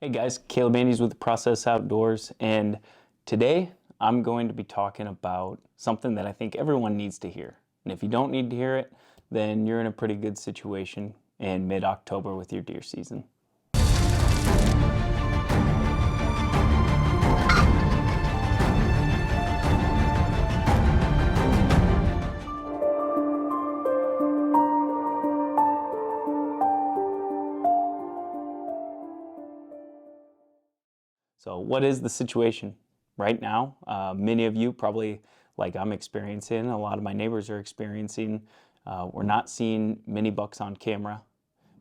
Hey guys, Caleb Andes with Process Outdoors, and today I'm going to be talking about something that I think everyone needs to hear. And if you don't need to hear it, then you're in a pretty good situation in mid-October with your deer season. So what is the situation right now? Many of you probably, like I'm experiencing, a lot of my neighbors are experiencing, we're not seeing many bucks on camera.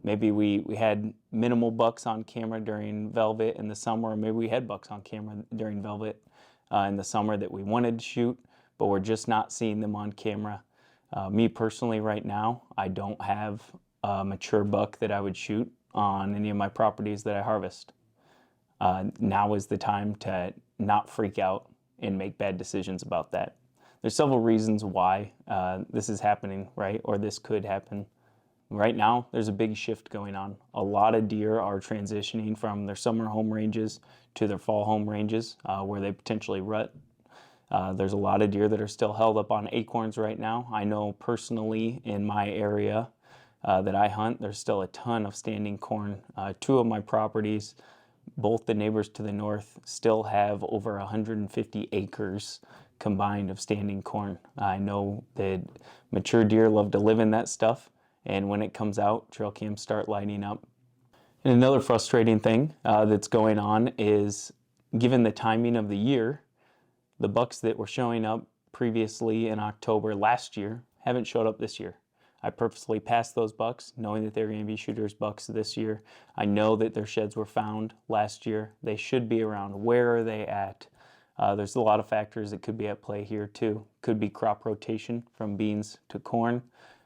Maybe we had minimal bucks on camera during velvet in the summer, or maybe we had bucks on camera during velvet in the summer that we wanted to shoot, but we're just not seeing them on camera. Me personally right now, I don't have a mature buck that I would shoot on any of my properties that I harvest. Now is the time to not freak out and make bad decisions about that. There's several reasons why this is happening, right? Or this could happen. Right now, there's a big shift going on. A lot of deer are transitioning from their summer home ranges to their fall home ranges where they potentially rut. There's a lot of deer that are still held up on acorns right now. I know personally in my area that I hunt, there's still a ton of standing corn. Two of my properties, both the neighbors to the north, still have over 150 acres combined of standing corn. I know that mature deer love to live in that stuff, and when it comes out, trail cams start lighting up. And another frustrating thing that's going on is, given the timing of the year, the bucks that were showing up previously in October last year haven't showed up this year. I purposely passed those bucks, knowing that they're going to be shooters bucks this year. I know that their sheds were found last year. They should be around. Where are they at? There's a lot of factors that could be at play here too. Could be crop rotation from beans to corn.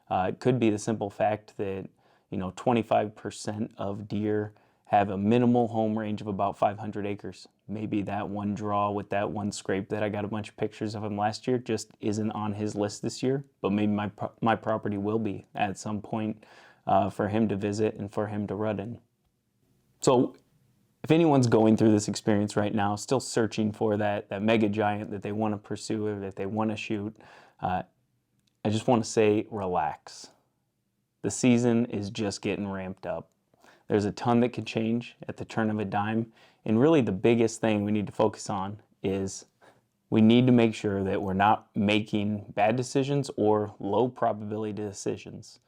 It could be the simple fact that 25% of deer have a minimal home range of about 500 acres. Maybe that one draw with that one scrape that I got a bunch of pictures of him last year just isn't on his list this year, but maybe my property will be at some point for him to visit and for him to rut in. So if anyone's going through this experience right now, still searching for that mega giant that they want to pursue or that they want to shoot, I just want to say relax. The season is just getting ramped up. There's a ton that can change at the turn of a dime. And really the biggest thing we need to focus on is we need to make sure that we're not making bad decisions or low probability decisions.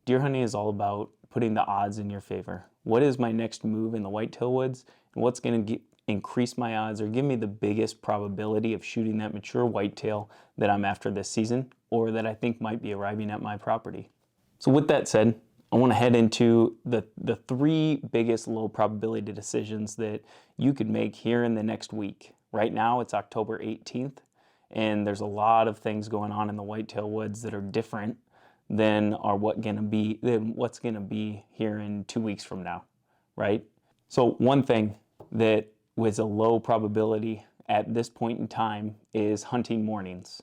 Deer hunting is all about putting the odds in your favor. What is my next move in the whitetail woods? And what's going to increase my odds or give me the biggest probability of shooting that mature whitetail that I'm after this season or that I think might be arriving at my property? So with that said, I want to head into the three biggest low probability decisions that you could make here in the next week. Right now it's October 18th and there's a lot of things going on in the whitetail woods that are different than what's going to be here in 2 weeks from now, right? So one thing that was a low probability at this point in time is hunting mornings.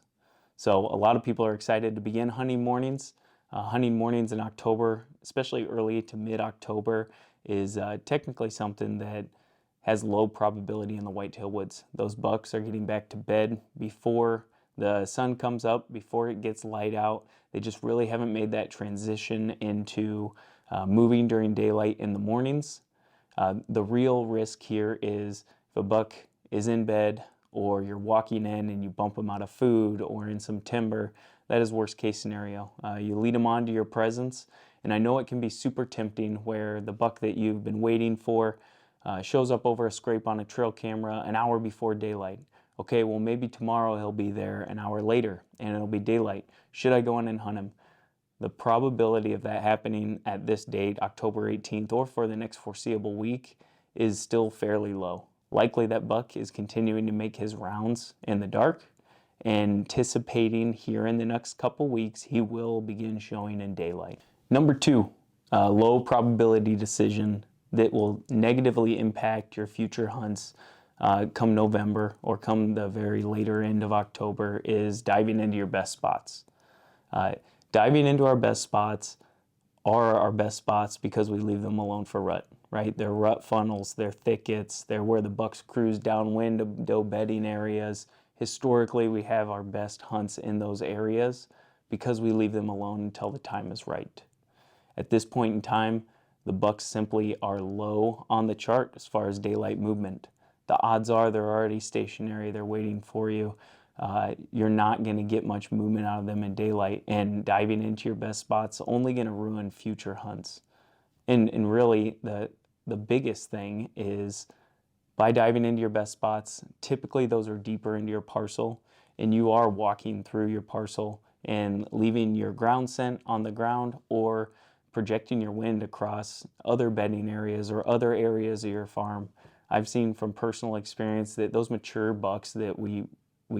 So a lot of people are excited to begin hunting mornings. Hunting mornings in October, especially early to mid-October, is technically something that has low probability in the whitetail woods. Those bucks are getting back to bed before the sun comes up, before it gets light out. They just really haven't made that transition into moving during daylight in the mornings. The real risk here is if a buck is in bed or you're walking in and you bump them out of food or in some timber, that is worst case scenario. You lead them on to your presence, and I know it can be super tempting where the buck that you've been waiting for shows up over a scrape on a trail camera an hour before daylight. Okay, well maybe tomorrow he'll be there an hour later and it'll be daylight. Should I go in and hunt him? The probability of that happening at this date, October 18th, or for the next foreseeable week is still fairly low. Likely that buck is continuing to make his rounds in the dark, anticipating here in the next couple weeks he will begin showing in daylight. Number two, low probability decision that will negatively impact your future hunts come November or come the very later end of October is diving into your best spots. Diving into our best spots are our best spots because we leave them alone for rut. right? They're rut funnels, they're thickets, they're where the bucks cruise downwind of doe bedding areas. Historically, we have our best hunts in those areas because we leave them alone until the time is right. At this point in time, the bucks simply are low on the chart as far as daylight movement. The odds are they're already stationary, they're waiting for you. You're not going to get much movement out of them in daylight, and diving into your best spots only going to ruin future hunts. And really, the biggest thing is by diving into your best spots, typically those are deeper into your parcel, and you are walking through your parcel and leaving your ground scent on the ground or projecting your wind across other bedding areas or other areas of your farm. I've seen from personal experience that those mature bucks that we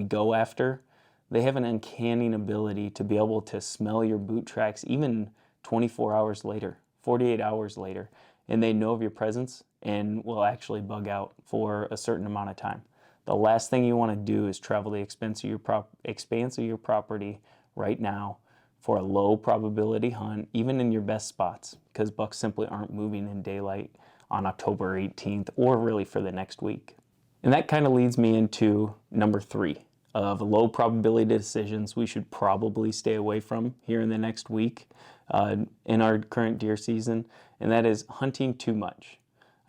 go after, they have an uncanny ability to be able to smell your boot tracks even 24 hours later, 48 hours later, and they know of your presence and will actually bug out for a certain amount of time. The last thing you want to do is travel the expanse of your property right now for a low probability hunt, even in your best spots, because bucks simply aren't moving in daylight on October 18th or really for the next week. And that kind of leads me into number 3 of low probability decisions we should probably stay away from here in the next week in our current deer season, and that is hunting too much.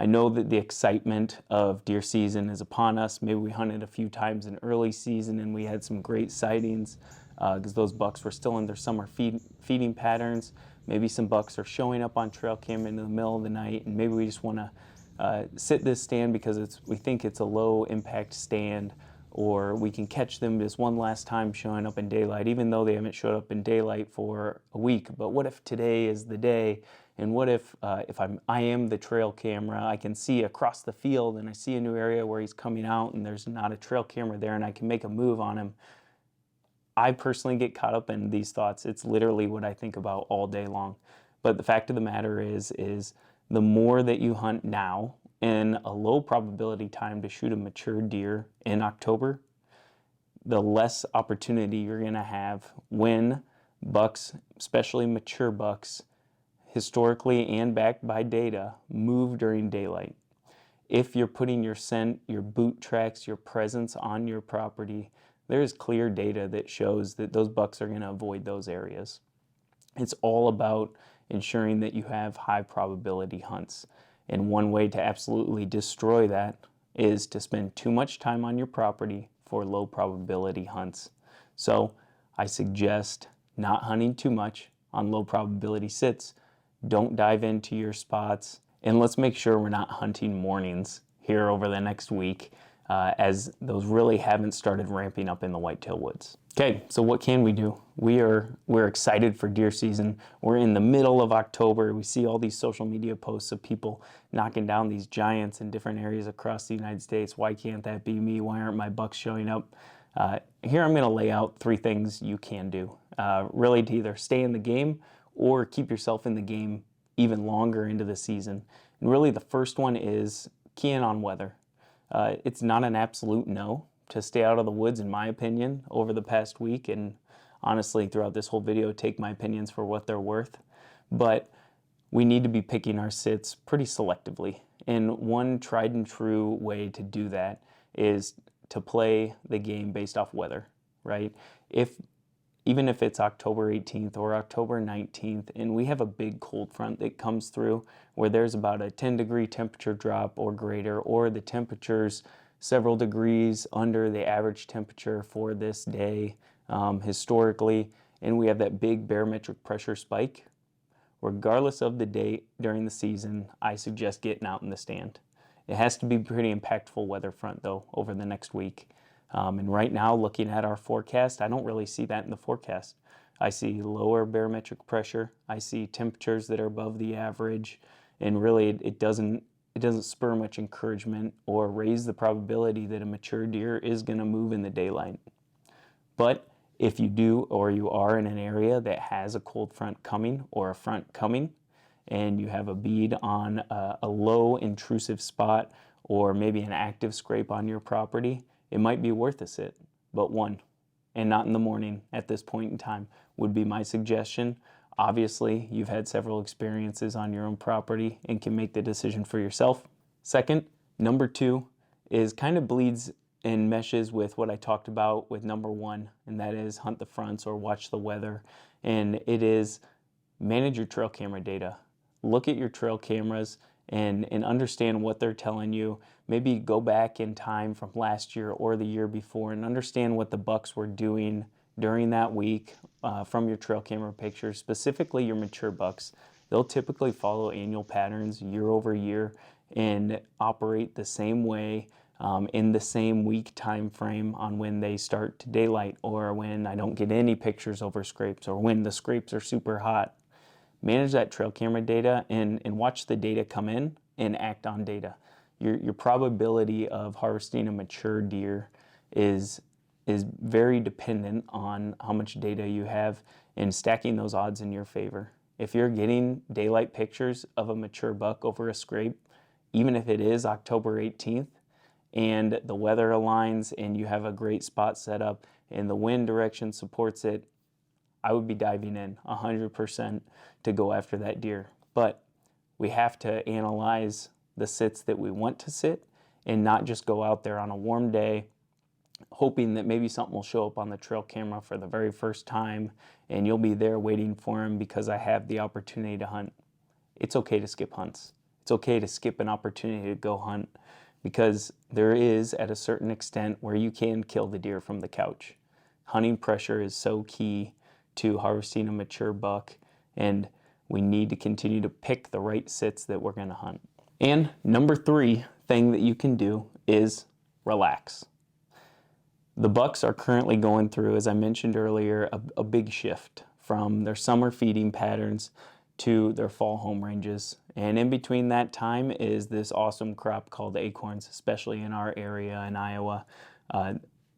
I know that the excitement of deer season is upon us. Maybe we hunted a few times in early season and we had some great sightings because those bucks were still in their summer feeding patterns. Maybe some bucks are showing up on trail cam in the middle of the night, and maybe we just want to sit this stand because we think it's a low impact stand, or we can catch them this one last time showing up in daylight, even though they haven't showed up in daylight for a week. But what if today is the day? And what if I am the trail camera, I can see across the field and I see a new area where he's coming out and there's not a trail camera there and I can make a move on him? I personally get caught up in these thoughts. It's literally what I think about all day long. But the fact of the matter is the more that you hunt now in a low probability time to shoot a mature deer in October, the less opportunity you're going to have when bucks, especially mature bucks, historically and backed by data, move during daylight. If you're putting your scent, your boot tracks, your presence on your property, there's clear data that shows that those bucks are going to avoid those areas. It's all about ensuring that you have high probability hunts. And one way to absolutely destroy that is to spend too much time on your property for low probability hunts. So I suggest not hunting too much on low probability sits. Don't dive into your spots, and let's make sure we're not hunting mornings here over the next week as those really haven't started ramping up in the whitetail woods. Okay, so what can we do? We're excited for deer season. We're in the middle of October. We see all these social media posts of people knocking down these giants in different areas across the United States. Why can't that be me? Why aren't my bucks showing up? Here I'm going to lay out 3 things you can do, really to either stay in the game or keep yourself in the game even longer into the season. And really the first one is key in on weather. It's not an absolute no to stay out of the woods, in my opinion, over the past week, and honestly throughout this whole video, take my opinions for what they're worth. But we need to be picking our sits pretty selectively. And one tried and true way to do that is to play the game based off weather, right? Even if it's October 18th or October 19th, and we have a big cold front that comes through where there's about a 10-degree temperature drop or greater, or the temperature's several degrees under the average temperature for this day historically, and we have that big barometric pressure spike, regardless of the date during the season, I suggest getting out in the stand. It has to be pretty impactful weather front, though, over the next week. And right now, looking at our forecast, I don't really see that in the forecast. I see lower barometric pressure. I see temperatures that are above the average, and really it doesn't spur much encouragement or raise the probability that a mature deer is going to move in the daylight. But if you do, or you are in an area that has a cold front coming or a front coming, and you have a bead on a low intrusive spot or maybe an active scrape on your property, it might be worth a sit. But one, and not in the morning at this point in time, would be my suggestion. Obviously, you've had several experiences on your own property and can make the decision for yourself. Second, number 2 is kind of bleeds and meshes with what I talked about with number 1, and that is hunt the fronts or watch the weather. And it is manage your trail camera data. Look at your trail cameras and understand what they're telling you. Maybe go back in time from last year or the year before and understand what the bucks were doing during that week from your trail camera pictures, specifically your mature bucks. They'll typically follow annual patterns year over year and operate the same way in the same week time frame on when they start to daylight, or when I don't get any pictures over scrapes, or when the scrapes are super hot. Manage that trail camera data and watch the data come in and act on data. Your probability of harvesting a mature deer is very dependent on how much data you have and stacking those odds in your favor. If you're getting daylight pictures of a mature buck over a scrape, even if it is October 18th, and the weather aligns and you have a great spot set up and the wind direction supports it, I would be diving in 100% to go after that deer. But we have to analyze the sits that we want to sit and not just go out there on a warm day hoping that maybe something will show up on the trail camera for the very first time and you'll be there waiting for him because I have the opportunity to hunt. It's okay to skip hunts. It's okay to skip an opportunity to go hunt, because there is, at a certain extent, where you can kill the deer from the couch. Hunting pressure is so key to harvesting a mature buck, and we need to continue to pick the right sits that we're going to hunt. And number 3 thing that you can do is relax. The bucks are currently going through, as I mentioned earlier, a big shift from their summer feeding patterns to their fall home ranges. And in between that time is this awesome crop called acorns, especially in our area in Iowa.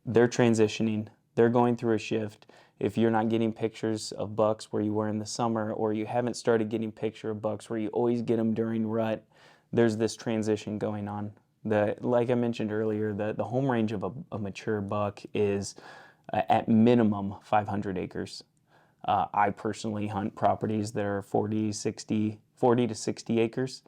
They're transitioning. They're going through a shift. If you're not getting pictures of bucks where you were in the summer, or you haven't started getting picture of bucks where you always get them during rut, there's this transition going on. Like I mentioned earlier, the home range of a mature buck is at minimum 500 acres. I personally hunt properties that are 40 to 60 acres.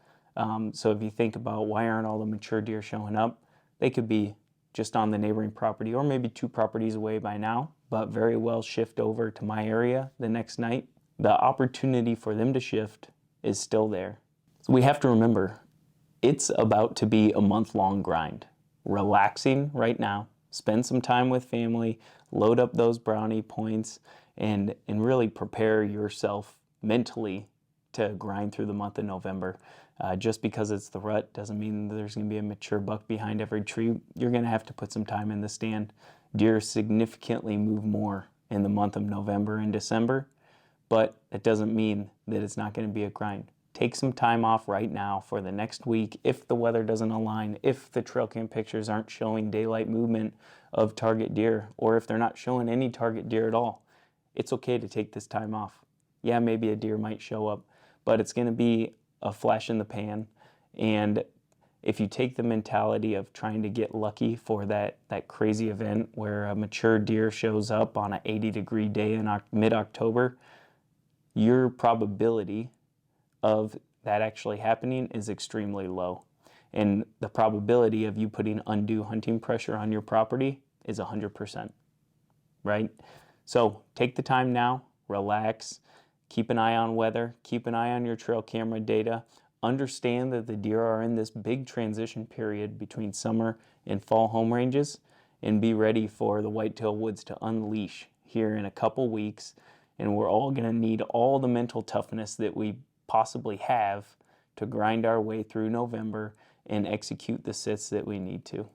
So if you think about why aren't all the mature deer showing up, they could be just on the neighboring property or maybe 2 properties away by now, but very well shift over to my area the next night. The opportunity for them to shift is still there. So we have to remember, it's about to be a month-long grind. Relaxing right now, spend some time with family, load up those brownie points, and really prepare yourself mentally to grind through the month of November. Just because it's the rut doesn't mean that there's going to be a mature buck behind every tree. You're going to have to put some time in the stand. Deer significantly move more in the month of November and December, but it doesn't mean that it's not going to be a grind. Take some time off right now for the next week if the weather doesn't align, if the trail cam pictures aren't showing daylight movement of target deer, or if they're not showing any target deer at all. It's okay to take this time off. Yeah, maybe a deer might show up, but it's going to be a flash in the pan. And if you take the mentality of trying to get lucky for that crazy event where a mature deer shows up on an 80-degree day in mid-October, your probability of that actually happening is extremely low. And the probability of you putting undue hunting pressure on your property is 100%, right? So take the time now, relax, keep an eye on weather, keep an eye on your trail camera data, understand that the deer are in this big transition period between summer and fall home ranges, and be ready for the whitetail woods to unleash here in a couple weeks. And we're all going to need all the mental toughness that we possibly have to grind our way through November and execute the sits that we need to.